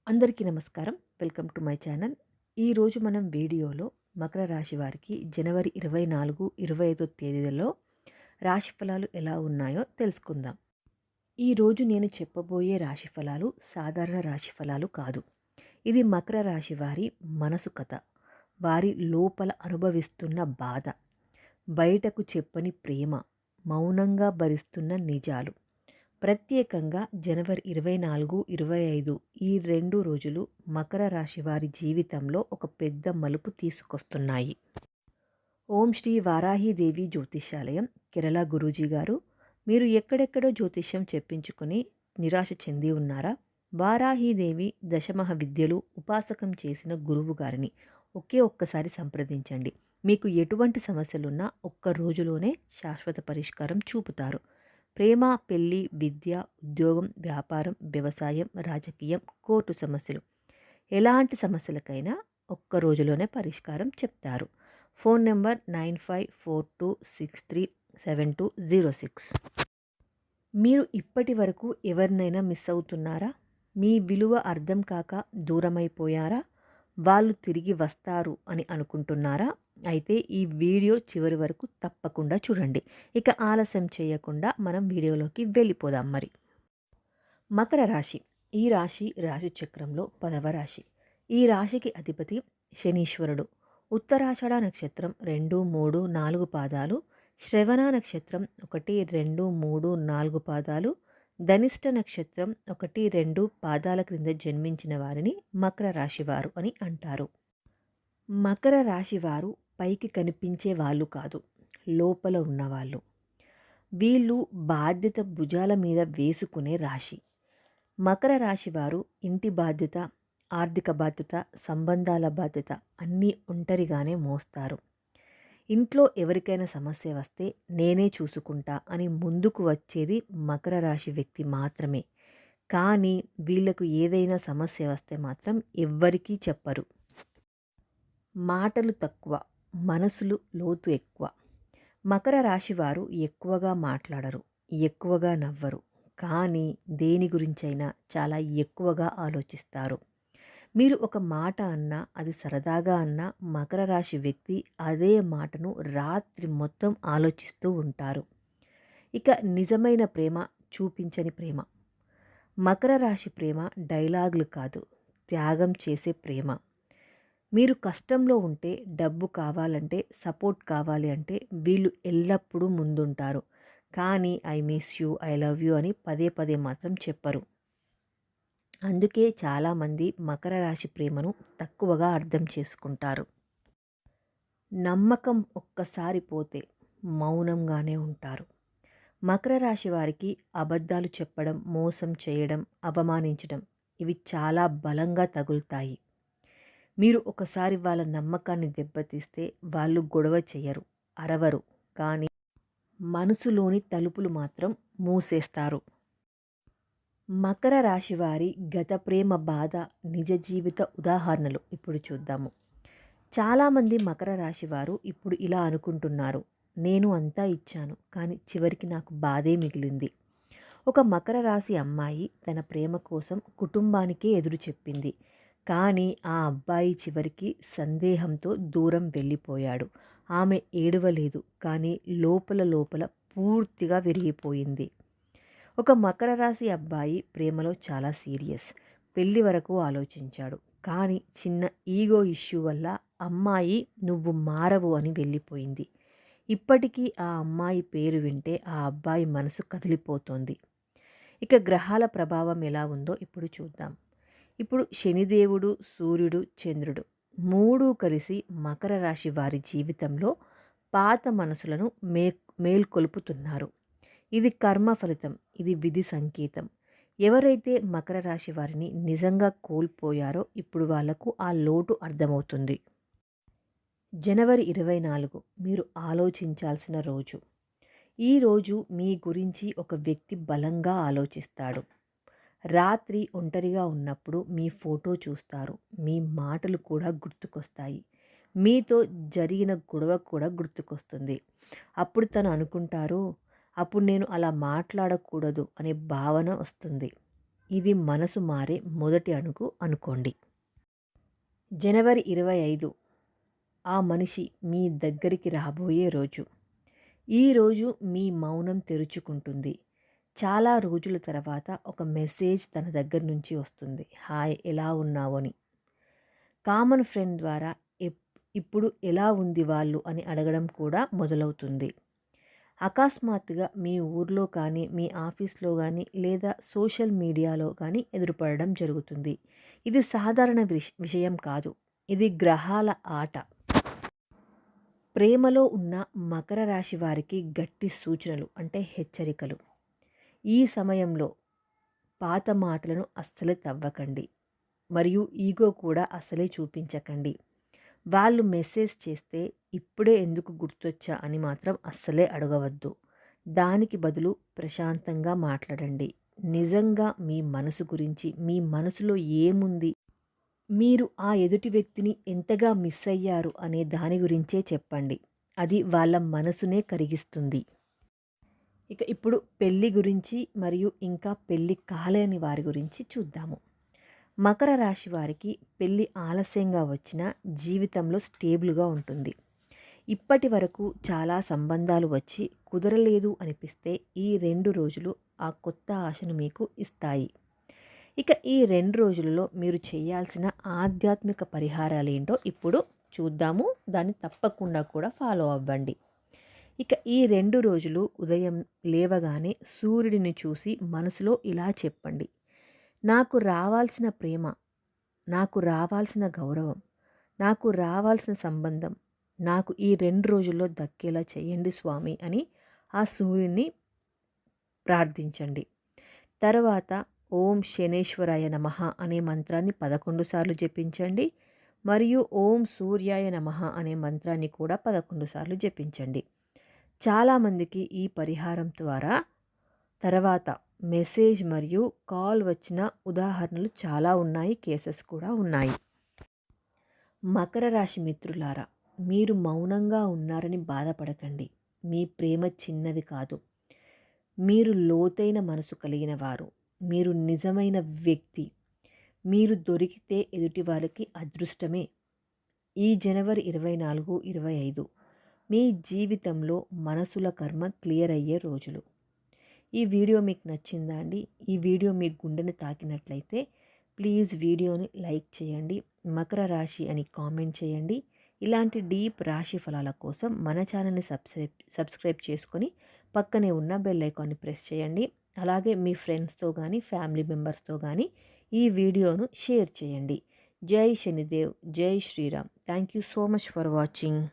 అందరికీ నమస్కారం. Welcome to my channel. ఈరోజు మనం వీడియోలో మకర రాశి వారికి జనవరి 24, 25 తేదీలలో రాశి ఫలాలు ఎలా ఉన్నాయో తెలుసుకుందాం. ఈరోజు నేను చెప్పబోయే రాశి ఫలాలు సాధారణ రాశి ఫలాలు కాదు. ఇది మకర రాశి వారి మనసు కథ, వారి లోపల అనుభవిస్తున్న బాధ, బయటకు చెప్పని ప్రేమ, మౌనంగా భరిస్తున్న నిజాలు. ప్రత్యేకంగా జనవరి 24, 25 ఈ 2 రోజులు మకర రాశి వారి జీవితంలో ఒక పెద్ద మలుపు తీసుకొస్తున్నాయి. ఓం శ్రీ వారాహీదేవి జ్యోతిష్యాలయం, కేరళ గురూజీ గారు. మీరు ఎక్కడెక్కడో జ్యోతిష్యం చెప్పించుకుని నిరాశ చెంది ఉన్నారా? వారాహీదేవి దశమహ విద్యలు ఉపాసకం చేసిన గురువు గారిని ఒక్కసారి సంప్రదించండి. మీకు ఎటువంటి సమస్యలున్నా ఒక్క రోజులోనే శాశ్వత పరిష్కారం చూపుతారు. ప్రేమ, పెళ్లి, విద్య, ఉద్యోగం, వ్యాపారం, వ్యవసాయం, రాజకీయం, కోర్టు సమస్యలు, ఎలాంటి సమస్యలకైనా ఒక్క రోజులోనే పరిష్కారం చెప్తారు. Phone number 9542637206. మీరు ఇప్పటి వరకు ఎవరినైనా మిస్ అవుతున్నారా? మీ విలువ అర్థం కాక దూరమైపోయారా? వాళ్ళు తిరిగి వస్తారు అని అనుకుంటున్నారా? అయితే ఈ వీడియో చివరి వరకు తప్పకుండా చూడండి. ఇక ఆలస్యం చేయకుండా మనం వీడియోలోకి వెళ్ళిపోదాం. మరి మకర రాశి. ఈ రాశి రాశిచక్రంలో 10వ రాశి. ఈ రాశికి అధిపతి శనీశ్వరుడు. ఉత్తరాషాఢ నక్షత్రం 2, 3, 4 పాదాలు, శ్రవణ నక్షత్రం 1, 2, 3, 4 పాదాలు, ధనిష్ట నక్షత్రం 1, 2 పాదాల క్రింద జన్మించిన వారిని మకర రాశివారు అని అంటారు. మకర రాశివారు పైకి కనిపించే వాళ్ళు కాదు, లోపల ఉన్నవాళ్ళు. వీళ్ళు బాధ్యత భుజాల మీద వేసుకునే రాశి. మకర రాశివారు ఇంటి బాధ్యత, ఆర్థిక బాధ్యత, సంబంధాల బాధ్యత అన్నీ ఒంటరిగానే మోస్తారు. ఇంట్లో ఎవరికైనా సమస్య వస్తే నేనే చూసుకుంటా అని ముందుకు వచ్చేది మకర రాశి వ్యక్తి మాత్రమే. కానీ వీళ్లకు ఏదైనా సమస్య వస్తే మాత్రం ఎవ్వరికీ చెప్పరు. మాటలు తక్కువ, మనసులు లోతు ఎక్కువ. మకర రాశి వారు ఎక్కువగా మాట్లాడరు, ఎక్కువగా నవ్వరు, కానీ దేని గురించైనా చాలా ఎక్కువగా ఆలోచిస్తారు. మీరు ఒక మాట అన్నా, అది సరదాగా అన్నా, మకర రాశి వ్యక్తి అదే మాటను రాత్రి మొత్తం ఆలోచిస్తూ ఉంటారు. ఇక నిజమైన ప్రేమ చూపించని ప్రేమ. మకర రాశి ప్రేమ డైలాగులు కాదు, త్యాగం చేసే ప్రేమ. మీరు కష్టంలో ఉంటే, డబ్బు కావాలంటే, సపోర్ట్ కావాలి అంటే వీళ్ళు ఎల్లప్పుడూ ముందుంటారు. కానీ I miss you, I love you అని పదే పదే మాత్రం చెప్పరు. అందుకే చాలామంది మకర రాశి ప్రేమను తక్కువగా అర్థం చేసుకుంటారు. నమ్మకం ఒక్కసారి పోతే మౌనంగానే ఉంటారు. మకర రాశి వారికి అబద్ధాలు చెప్పడం, మోసం చేయడం, అవమానించడం ఇవి చాలా బలంగా తగులుతాయి. మీరు ఒకసారి వాళ్ళ నమ్మకాన్ని దెబ్బతీస్తే వాళ్ళు గొడవ చేయరు, అరవరు, కానీ మనసులోని తలుపులు మాత్రం మూసేస్తారు. మకర రాశి వారి గత ప్రేమ బాధ, నిజ జీవిత ఉదాహరణలు ఇప్పుడు చూద్దాము. చాలామంది మకర రాశి వారు ఇప్పుడు ఇలా అనుకుంటున్నారు, నేను అంతా ఇచ్చాను కానీ చివరికి నాకు బాధే మిగిలింది. ఒక మకర రాశి అమ్మాయి తన ప్రేమ కోసం కుటుంబానికే ఎదురు చెప్పింది. కానీ ఆ అబ్బాయి చివరికి సందేహంతో దూరం వెళ్ళిపోయాడు. ఆమె ఏడవలేదు, కానీ లోపల లోపల పూర్తిగా విరిగిపోయింది. ఒక మకర రాశి అబ్బాయి ప్రేమలో చాలా సీరియస్. పెళ్లి వరకు ఆలోచించాడు, కానీ చిన్న ఈగో ఇష్యూ వల్ల అమ్మాయి నువ్వు మారవు అని వెళ్ళిపోయింది. ఇప్పటికీ ఆ అమ్మాయి పేరు వింటే ఆ అబ్బాయి మనసు కదిలిపోతోంది. ఇక గ్రహాల ప్రభావం ఎలా ఉందో ఇప్పుడు చూద్దాం. ఇప్పుడు శనిదేవుడు, సూర్యుడు, చంద్రుడు మూడు కలిసి మకర రాశి వారి జీవితంలో పాత మనసులను మేల్కొల్పుతున్నారు. ఇది కర్మ ఫలితం, ఇది విధి సంకేతం. ఎవరైతే మకర రాశి వారిని నిజంగా కోల్పోయారో ఇప్పుడు వాళ్లకు ఆ లోటు అర్థమవుతుంది. జనవరి 24 మీరు ఆలోచించాల్సిన రోజు. ఈరోజు మీ గురించి ఒక వ్యక్తి బలంగా ఆలోచిస్తాడు. రాత్రి ఒంటరిగా ఉన్నప్పుడు మీ ఫోటో చూస్తారు, మీ మాటలు కూడా గుర్తుకొస్తాయి, మీతో జరిగిన గొడవ కూడా గుర్తుకొస్తుంది. అప్పుడు తను అనుకుంటారు, అప్పుడు నేను అలా మాట్లాడకూడదు అనే భావన వస్తుంది. ఇది మనసు మారే మొదటి అడుగు అనుకోండి. జనవరి 25 ఆ మనిషి మీ దగ్గరికి రాబోయే రోజు. ఈరోజు మీ మౌనం తెరుచుకుంటుంది. చాలా రోజుల తర్వాత ఒక మెసేజ్ తన దగ్గర నుంచి వస్తుంది. హాయ్, ఎలా ఉన్నావు అని. కామన్ ఫ్రెండ్ ద్వారా ఇప్పుడు ఎలా ఉంది వాళ్ళు అని అడగడం కూడా మొదలవుతుంది. అకస్మాత్తుగా మీ ఊర్లో కానీ, మీ ఆఫీస్లో కానీ, లేదా సోషల్ మీడియాలో కానీ ఎదురుపడడం జరుగుతుంది. ఇది సాధారణ విషయం కాదు. ఇది గ్రహాల ఆట. ప్రేమలో ఉన్న మకర రాశి వారికి గట్టి సూచనలు అంటే హెచ్చరికలు. ఈ సమయంలో పాత మాటలను అస్సలే తవ్వకండి, మరియు ఈగో కూడా అస్సలే చూపించకండి. వాళ్ళు మెసేజ్ చేస్తే ఇప్పుడే ఎందుకు గుర్తొచ్చా అని మాత్రం అస్సలే అడగవద్దు. దానికి బదులు ప్రశాంతంగా మాట్లాడండి. నిజంగా మీ మనసు గురించి, మీ మనసులో ఏముంది, మీరు ఆ ఎదుటి వ్యక్తిని ఎంతగా మిస్ అయ్యారు అనే దాని గురించే చెప్పండి. అది వాళ్ళ మనసునే కరిగిస్తుంది. ఇప్పుడు పెళ్ళి గురించి మరియు ఇంకా పెళ్ళి కాలేని వారి గురించి చూద్దాము. మకర రాశి వారికి పెళ్ళి ఆలస్యంగా వచ్చినా జీవితంలో స్టేబుల్గా ఉంటుంది. ఇప్పటి వరకు చాలా సంబంధాలు వచ్చి కుదరలేదు అనిపిస్తే ఈ 2 రోజులు ఆ కొత్త ఆశను మీకు ఇస్తాయి. ఈ 2 రోజులలో మీరు చేయాల్సిన ఆధ్యాత్మిక పరిహారాలేంటో ఇప్పుడు చూద్దాము. దాన్ని తప్పకుండా కూడా ఫాలో అవ్వండి. ఈ 2 రోజులు ఉదయం లేవగానే సూర్యుడిని చూసి మనసులో ఇలా చెప్పండి. నాకు రావాల్సిన ప్రేమ, నాకు రావాల్సిన గౌరవం, నాకు రావాల్సిన సంబంధం నాకు ఈ 2 రోజుల్లో దక్కేలా చేయండి స్వామి అని ఆ సూర్యుడిని ప్రార్థించండి. తర్వాత ఓం శనేశ్వరాయ నమః అనే మంత్రాన్ని 11 సార్లు జపించండి. మరియు ఓం సూర్యాయ నమః అనే మంత్రాన్ని కూడా 11 సార్లు జపించండి. చాలామందికి ఈ పరిహారం ద్వారా తర్వాత మెసేజ్ మరియు కాల్ వచ్చిన ఉదాహరణలు చాలా ఉన్నాయి, కేసెస్ కూడా ఉన్నాయి. మకర రాశి మిత్రులారా, మీరు మౌనంగా ఉన్నారని బాధపడకండి. మీ ప్రేమ చిన్నది కాదు. మీరు లోతైన మనసు కలిగిన వారు. మీరు నిజమైన వ్యక్తి. మీరు దొరికితే ఎదుటి వారికి అదృష్టమే. ఈ జనవరి 24, 25 మీ జీవితంలో మనసుల కర్మ క్లియర్ అయ్యే రోజులు. ఈ వీడియో మీకు నచ్చిందా అండి? ఈ వీడియో మీ గుండెని తాకినట్లయితే ప్లీజ్ వీడియోని లైక్ చేయండి, మకర రాశి అని కామెంట్ చేయండి. ఇలాంటి డీప్ రాశి ఫలాల కోసం మన ఛానల్ని సబ్స్క్రైబ్ చేసుకొని పక్కనే ఉన్న బెల్ ఐకాన్ని ప్రెస్ చేయండి. అలాగే మీ ఫ్రెండ్స్తో కానీ, ఫ్యామిలీ మెంబర్స్తో కానీ ఈ వీడియోను షేర్ చేయండి. జై శనిదేవ్, జై Shriram. Thank you so much for watching.